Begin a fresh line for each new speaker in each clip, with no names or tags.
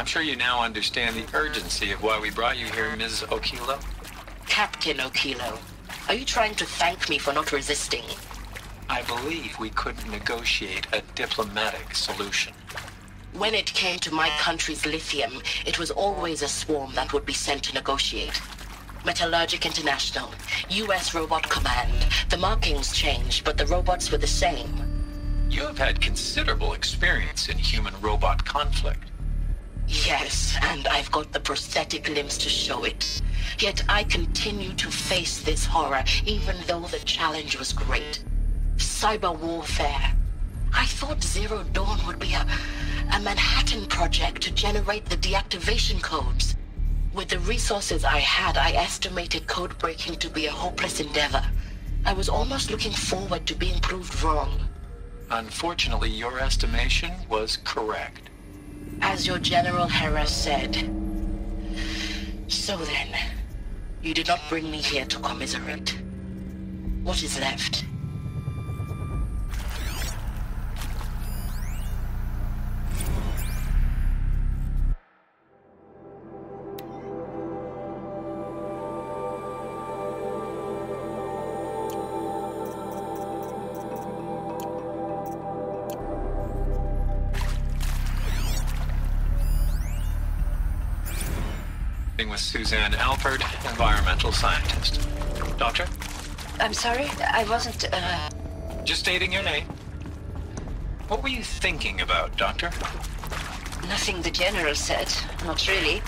I'm sure you now understand the urgency of why we brought you here, Ms. Okilo.
Captain Okilo, are you trying to thank me for not resisting?
I believe we could negotiate a diplomatic solution.
When it came to my country's lithium, it was always a swarm that would be sent to negotiate. Metallurgic International, US Robot Command. The markings changed, but the robots were the same.
You have had considerable experience in human-robot conflict.
Yes, and I've got the prosthetic limbs to show it. Yet I continue to face this horror, even though the challenge was great. Cyber warfare. I thought Zero Dawn would be a Manhattan project to generate the deactivation codes. With the resources I had, I estimated code breaking to be a hopeless endeavor. I was almost looking forward to being proved wrong.
Unfortunately, your estimation was correct.
As your General Hera said. So then, you did not bring me here to commiserate. What is left?
With Suzanne Alford, environmental scientist. Doctor?
I'm sorry, I wasn't,
Just stating your name. What were you thinking about, Doctor?
Nothing the General said, not really.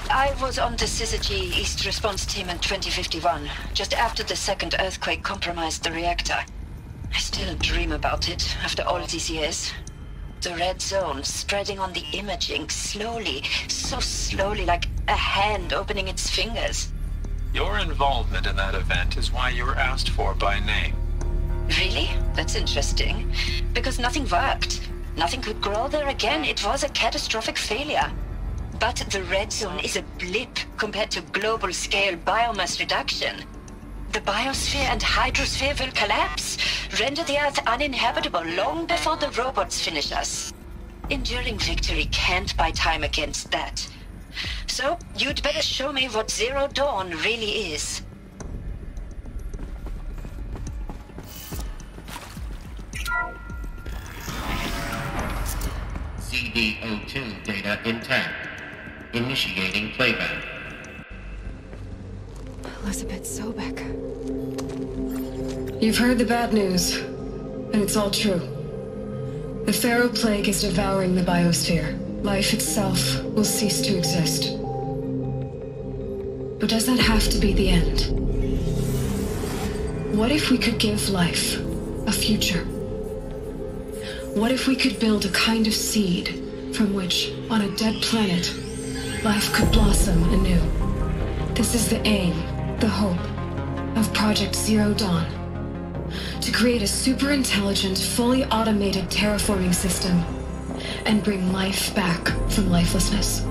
I was on the Syzygy East Response Team in 2051, just after the second earthquake compromised the reactor. I still dream about it, after all these years. The red zone spreading on the imaging, slowly, so slowly, like a hand opening its fingers.
Your involvement in that event is why you were asked for by name.
Really? That's interesting. Because nothing worked. Nothing could grow there again. It was a catastrophic failure. But the red zone is a blip compared to global-scale biomass reduction. The biosphere and hydrosphere will collapse, render the Earth uninhabitable long before the robots finish us. Enduring victory can't buy time against that. So, you'd better show me what Zero Dawn really is.
CD02 data intact. Initiating playback.
Elisabet Sobeck. You've heard the bad news, and it's all true. The Pharaoh Plague is devouring the biosphere. Life itself will cease to exist. But does that have to be the end? What if we could give life a future? What if we could build a kind of seed from which, on a dead planet, life could blossom anew? This is the aim, the hope, of Project Zero Dawn. To create a super-intelligent, fully automated terraforming system and bring life back from lifelessness.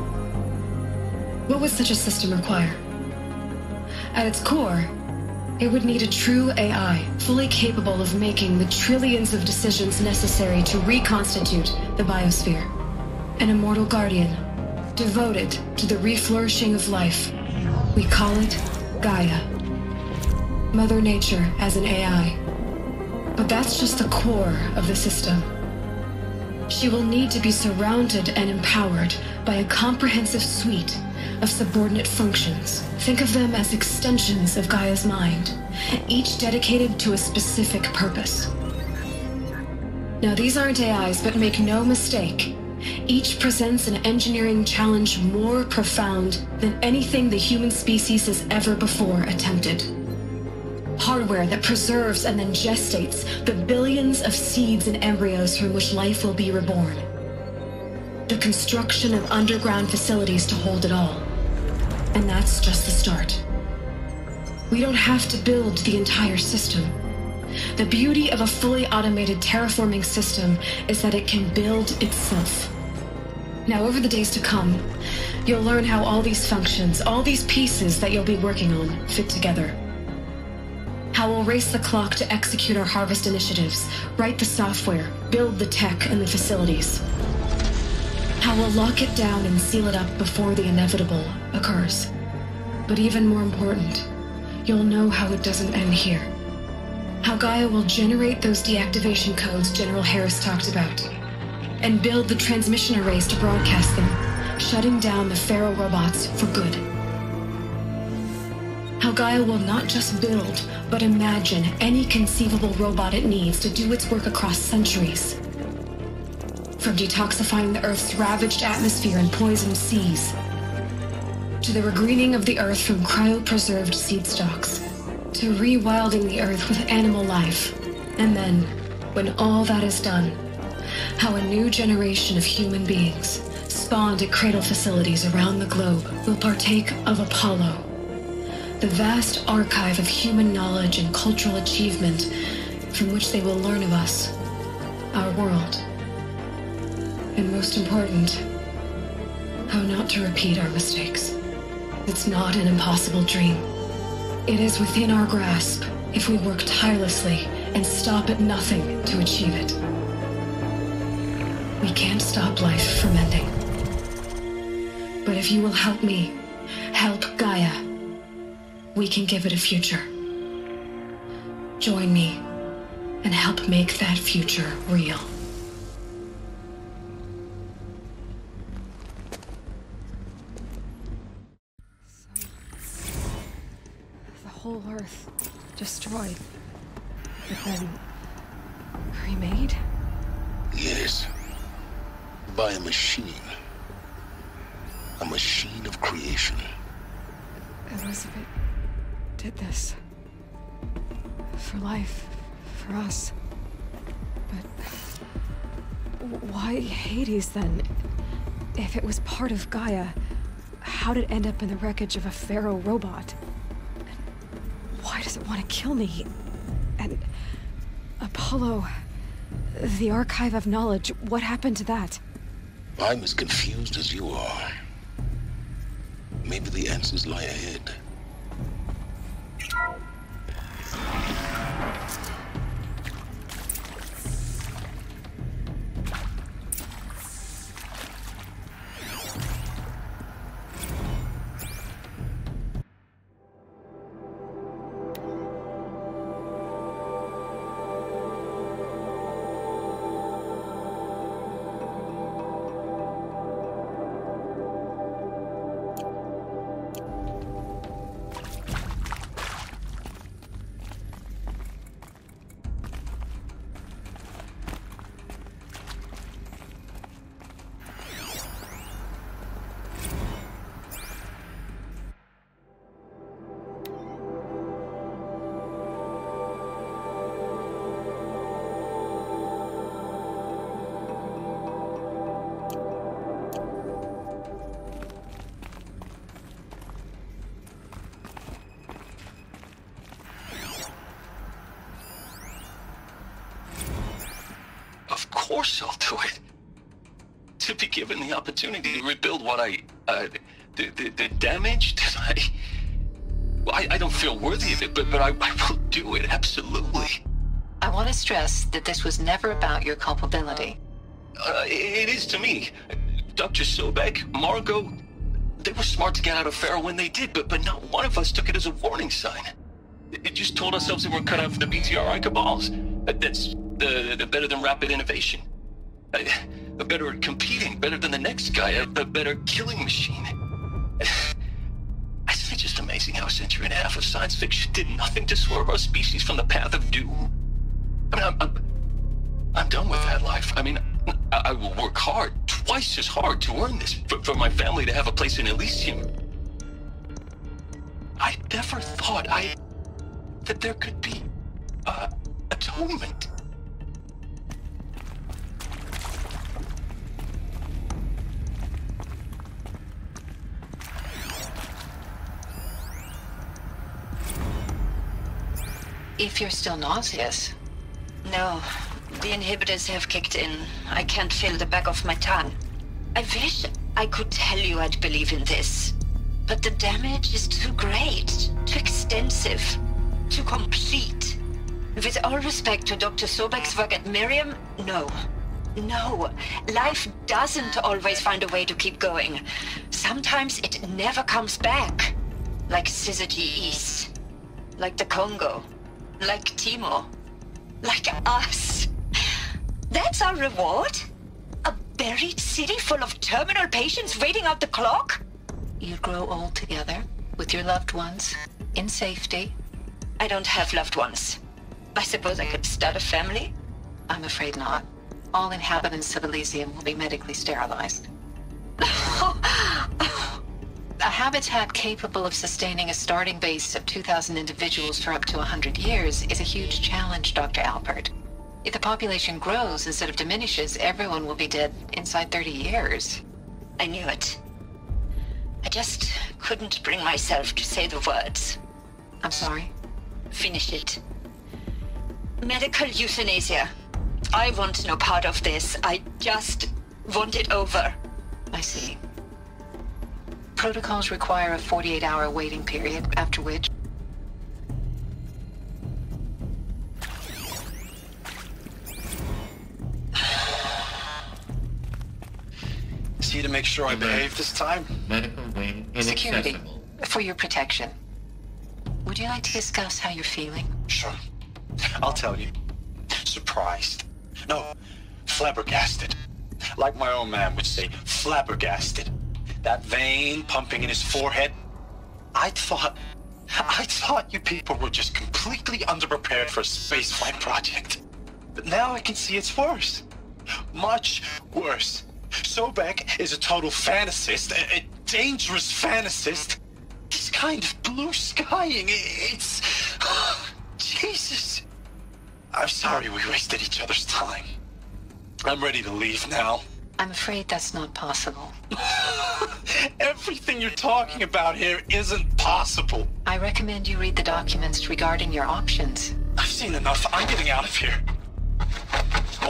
What would such a system require? At its core, it would need a true AI, fully capable of making the trillions of decisions necessary to reconstitute the biosphere. An immortal guardian, devoted to the reflourishing of life. We call it Gaia. Mother Nature as an AI. But that's just the core of the system. She will need to be surrounded and empowered by a comprehensive suite of subordinate functions. Think of them as extensions of Gaia's mind, each dedicated to a specific purpose. Now, these aren't AIs, but make no mistake, each presents an engineering challenge more profound than anything the human species has ever before attempted. Hardware that preserves and then gestates the billions of seeds and embryos from which life will be reborn. The construction of underground facilities to hold it all. And that's just the start. We don't have to build the entire system. The beauty of a fully automated terraforming system is that it can build itself. Now, over the days to come, you'll learn how all these functions, all these pieces that you'll be working on, fit together. How we'll race the clock to execute our harvest initiatives, write the software, build the tech and the facilities. How we'll lock it down and seal it up before the inevitable occurs. But even more important, you'll know how it doesn't end here. How Gaia will generate those deactivation codes General Harris talked about, and build the transmission arrays to broadcast them, shutting down the Pharaoh robots for good. How Gaia will not just build, but imagine any conceivable robot it needs to do its work across centuries. From detoxifying the Earth's ravaged atmosphere and poisoned seas, to the regreening of the Earth from cryopreserved seed stalks, to rewilding the Earth with animal life. And then, when all that is done, how a new generation of human beings, spawned at cradle facilities around the globe, will partake of Apollo, the vast archive of human knowledge and cultural achievement from which they will learn of us, our world. And most important, how not to repeat our mistakes. It's not an impossible dream. It is within our grasp if we work tirelessly and stop at nothing to achieve it. We can't stop life from ending. But if you will help me, help Gaia, we can give it a future. Join me and help make that future real.
Whole Earth destroyed, but then remade?
Yes. By a machine. A machine of creation.
Elisabet did this. For life, for us. But why Hades then? If it was part of Gaia, how did it end up in the wreckage of a Pharaoh robot? Why does it want to kill me? And Apollo, the archive of knowledge, what happened to that?
I'm as confused as you are. Maybe the answers lie ahead.
Of course I'll do it. To be given the opportunity to rebuild what the damage that I don't feel worthy of it, but I will do it, absolutely.
I want to stress that this was never about your culpability.
It is to me. Dr. Sobeck, Margot, they were smart to get out of Pharaoh when they did, but not one of us took it as a warning sign. It just told ourselves that we're cut out for the BTRI cabals. That's the better than rapid innovation. Better at competing, better than the next guy, a better killing machine. Isn't it just amazing how a century and a half of science fiction did nothing to swerve our species from the path of doom? I mean, I'm done with that life. I mean, I will work hard, twice as hard to earn this, for my family to have a place in Elysium. I never thought that there could be atonement.
If you're still nauseous.
No, the inhibitors have kicked in. I can't feel the back of my tongue. I wish I could tell you I'd believe in this. But the damage is too great, too extensive, too complete. With all respect to Dr. Sobeck's work at Miriam, no. No, life doesn't always find a way to keep going. Sometimes it never comes back. Like Syzygy East. Like the Congo. Like Timor. Like us. That's our reward? A buried city full of terminal patients waiting out the clock?
You grow old together, with your loved ones, in safety.
I don't have loved ones. I suppose I could start a family?
I'm afraid not. All inhabitants of Elysium will be medically sterilized. A habitat capable of sustaining a starting base of 2,000 individuals for up to 100 years is a huge challenge, Dr. Alpert. If the population grows instead of diminishes, everyone will be dead inside 30 years.
I knew it. I just couldn't bring myself to say the words.
I'm sorry.
Finish it. Medical euthanasia. I want no part of this. I just want it over.
I see. Protocols require a 48-hour waiting period, after which...
See to make sure I behave this time?
Medical wing
Security,
inaccessible.
for your protection. Would you like to discuss how you're feeling?
Sure. I'll tell you. Surprised. No, flabbergasted. Like my old man would say, flabbergasted. That vein pumping in his forehead. I thought you people were just completely underprepared for a spaceflight project. But now I can see it's worse. Much worse. Sobeck is a total fantasist, a dangerous fantasist. He's kind of blue skying. It's... Jesus. I'm sorry we wasted each other's time. I'm ready to leave now.
I'm afraid that's not possible.
Everything you're talking about here isn't possible.
I recommend you read the documents regarding your options.
I've seen enough. I'm getting out of here.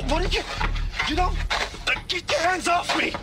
What are you... You don't... Get your hands off me!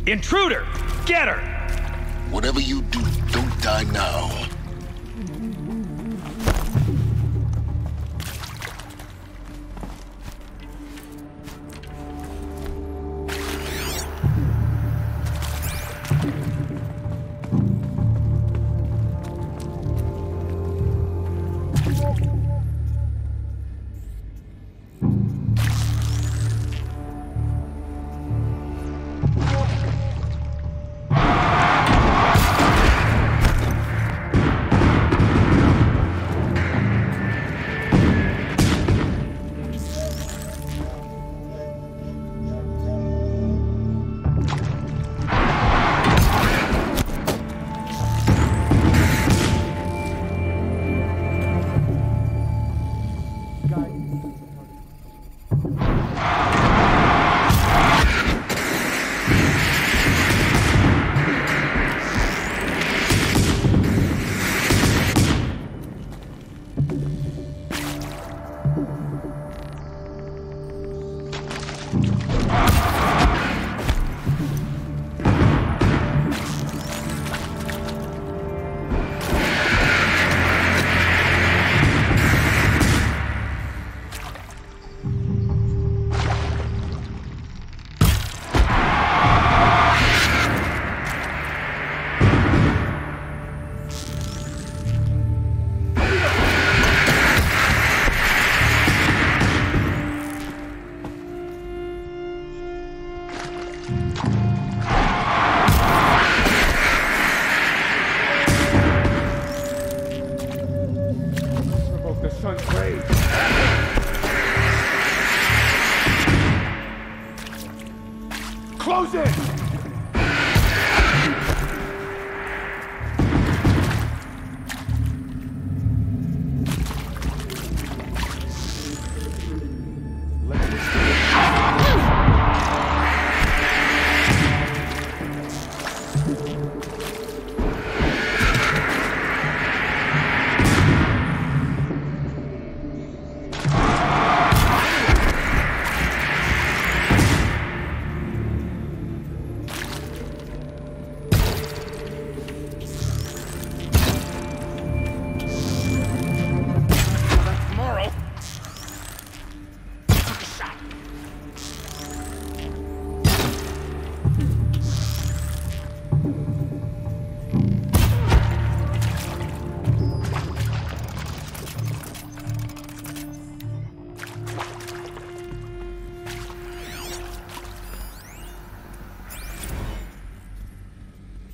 Intruder! Get her!
Whatever you do, don't die now.
on grade. Close it!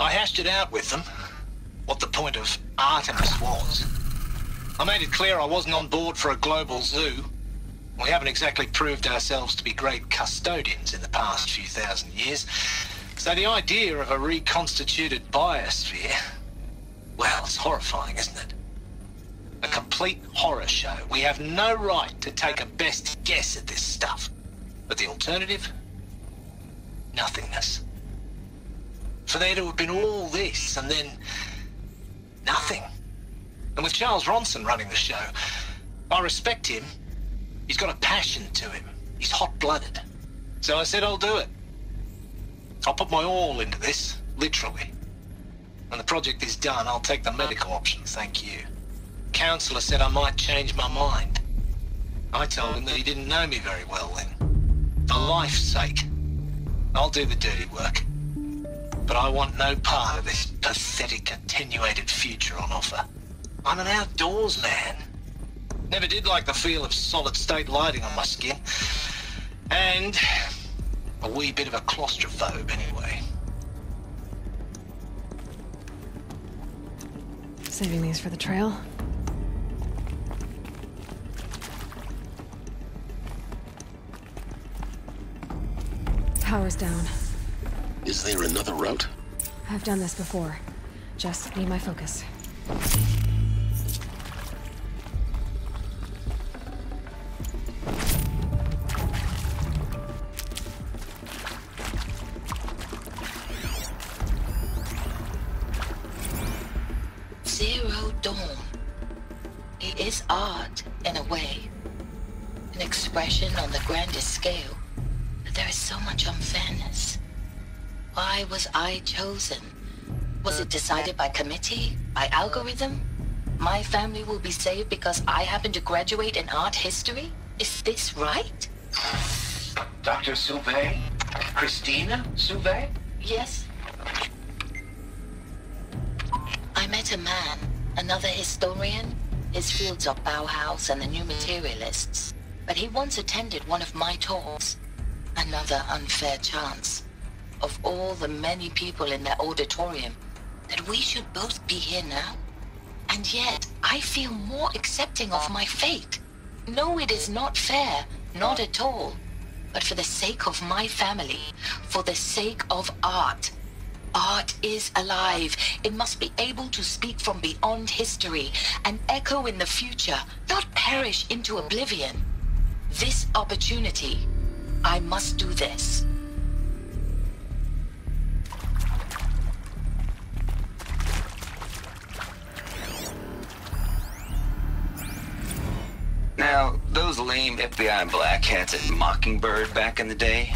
I hashed it out with them, what the point of Artemis was. I made it clear I wasn't on board for a global zoo. We haven't exactly proved ourselves to be great custodians in the past few thousand years. So the idea of a reconstituted biosphere, well, it's horrifying, isn't it? A complete horror show. We have no right to take a best guess at this stuff. But the alternative? Nothingness. For there to have been all this, and then nothing. And with Charles Ronson running the show, I respect him. He's got a passion to him. He's hot-blooded. So I said I'll do it. I'll put my all into this, literally. When the project is done, I'll take the medical option, thank you. Counselor said I might change my mind. I told him that he didn't know me very well then. For life's sake, I'll do the dirty work. But I want no part of this pathetic, attenuated future on offer. I'm an outdoors man. Never did like the feel of solid-state lighting on my skin. And a wee bit of a claustrophobe, anyway.
Saving these for the trail. Power's down.
Is there another route?
I've done this before. Just need my focus.
Zero Dawn. It is art, in a way. An expression on the grandest scale. But there is so much unfairness. Why was I chosen? Was it decided by committee? By algorithm? My family will be saved because I happen to graduate in art history? Is this right?
Dr. Sobeck? Christina Sobeck?
Yes. I met a man, another historian. His fields are Bauhaus and the New Materialists. But he once attended one of my talks. Another unfair chance. Of all the many people in that auditorium, that we should both be here now. And yet, I feel more accepting of my fate. No, it is not fair, not at all. But for the sake of my family, for the sake of art. Art is alive. It must be able to speak from beyond history and echo in the future, not perish into oblivion. This opportunity, I must do this.
Now, those lame FBI black hats at Mockingbird back in the day,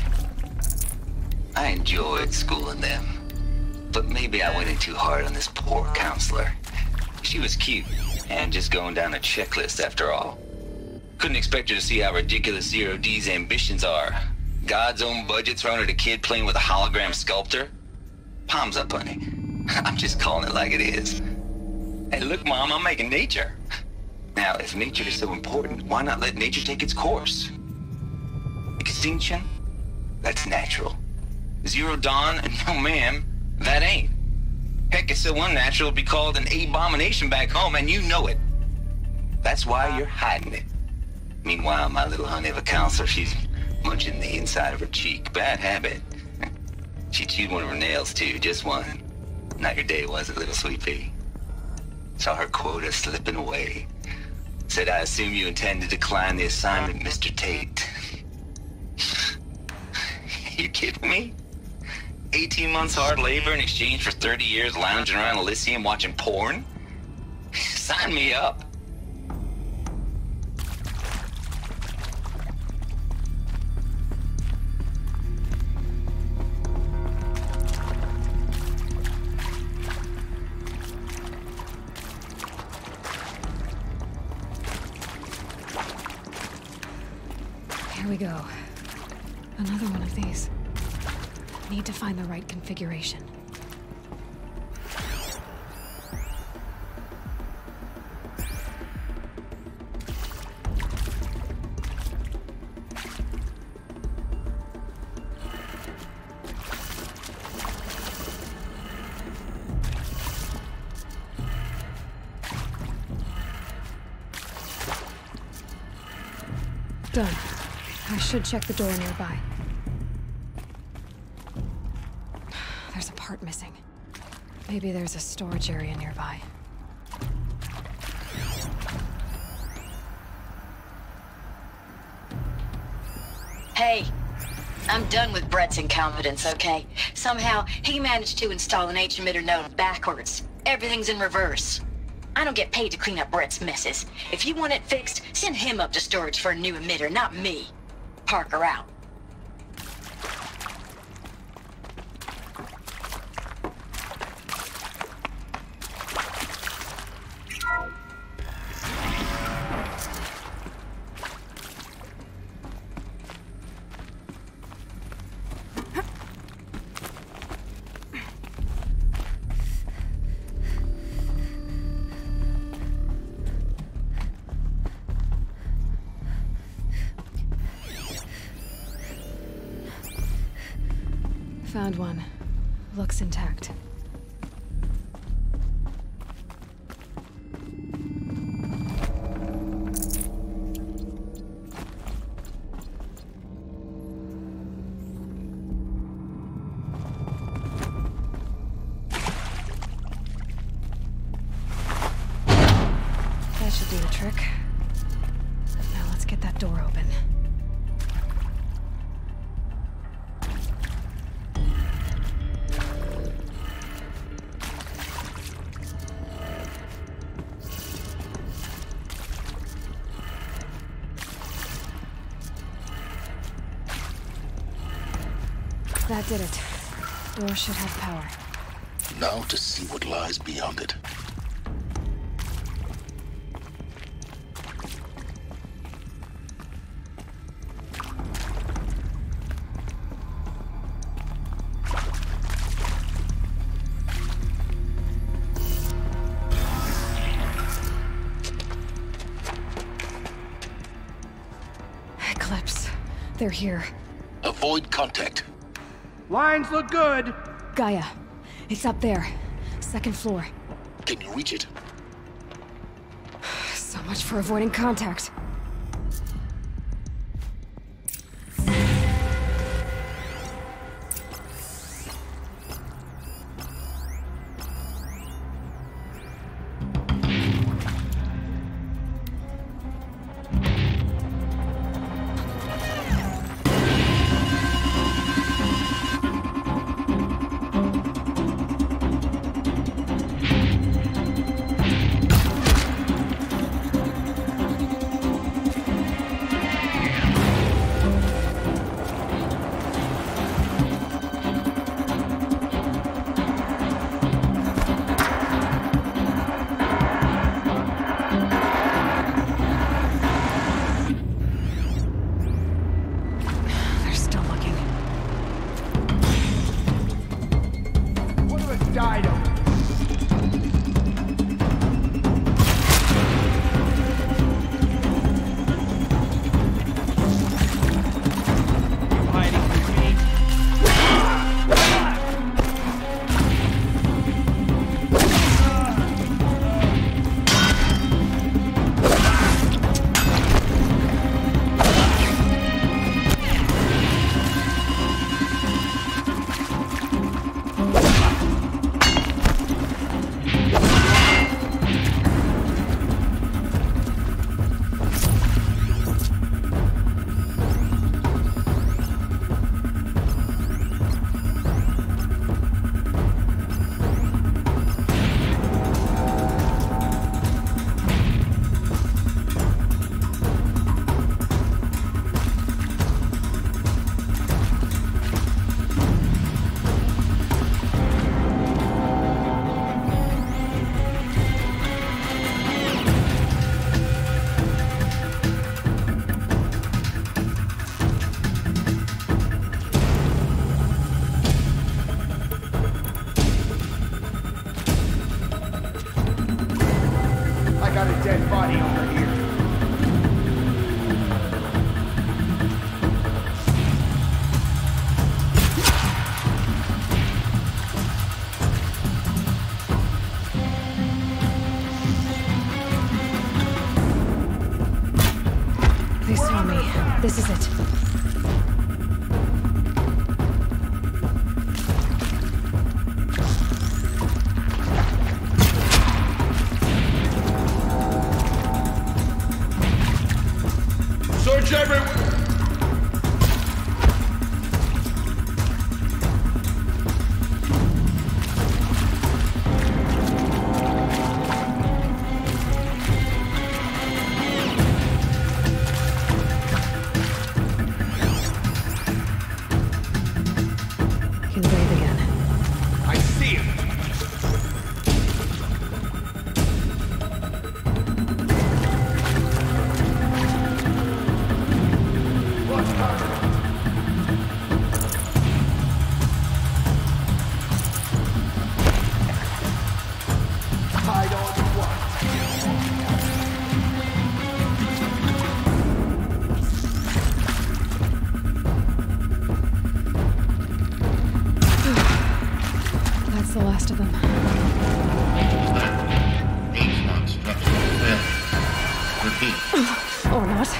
I enjoyed schooling them. But maybe I went in too hard on this poor counselor. She was cute, and just going down a checklist after all. Couldn't expect her to see how ridiculous Zero D's ambitions are. God's own budget thrown at a kid playing with a hologram sculptor? Palms up, honey. I'm just calling it like it is. Hey, look, Mom, I'm making nature. Now, if nature is so important, why not let nature take its course? Extinction? That's natural. Zero Dawn? No, ma'am, that ain't. Heck, it's so unnatural it'd be called an abomination back home, and you know it. That's why you're hiding it. Meanwhile, my little honey of a counselor, she's munching the inside of her cheek. Bad habit. She chewed one of her nails, too. Just one. Not your day, was it, little sweet pea? Saw her quota slipping away. Said, I assume you intend to decline the assignment, Mr. Tate. You kidding me? 18 months hard labor in exchange for 30 years lounging around Elysium watching porn? Sign me up.
Here we go. Another one of these. Need to find the right configuration. Done. I should check the door nearby. There's a part missing. Maybe there's a storage area nearby.
Hey, I'm done with Brett's incompetence, okay? Somehow, he managed to install an H-emitter node backwards. Everything's in reverse. I don't get paid to clean up Brett's messes. If you want it fixed, send him up to storage for a new emitter, not me. Parker out.
Found one. Looks intact. That should do the trick. Now let's get that door open. That did it. Door should have power.
Now to see what lies beyond it.
Eclipse. They're here.
Avoid contact.
Lines look good.
Gaia. It's up there. Second floor.
Can you reach it?
So much for avoiding contact. This is it.
Search everywhere!
Can breathe again.
I see him!
That's the last of them.
H1 structural failure. Repeat.
Or not.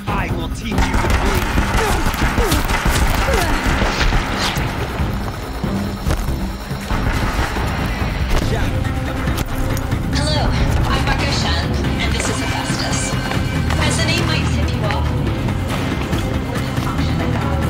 I will teach you to bleed.
Hello, I'm Marco Shan, and this is Augustus. As the name might tip you off, we're the function of God.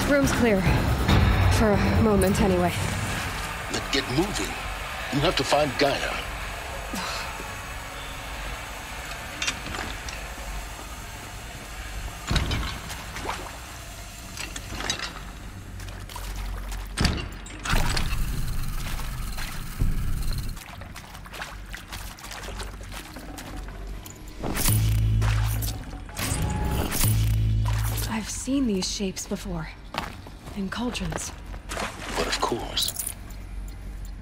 Room's clear. For a moment, anyway.
Then get moving. You have to find Gaia.
I've seen these shapes before. In cauldrons.
But of course,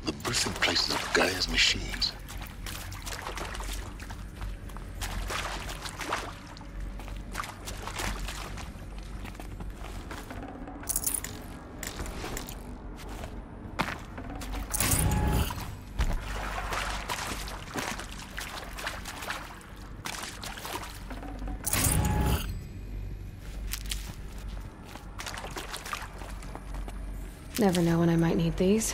the birthing places of Gaia's machines.
Never know when I might need these.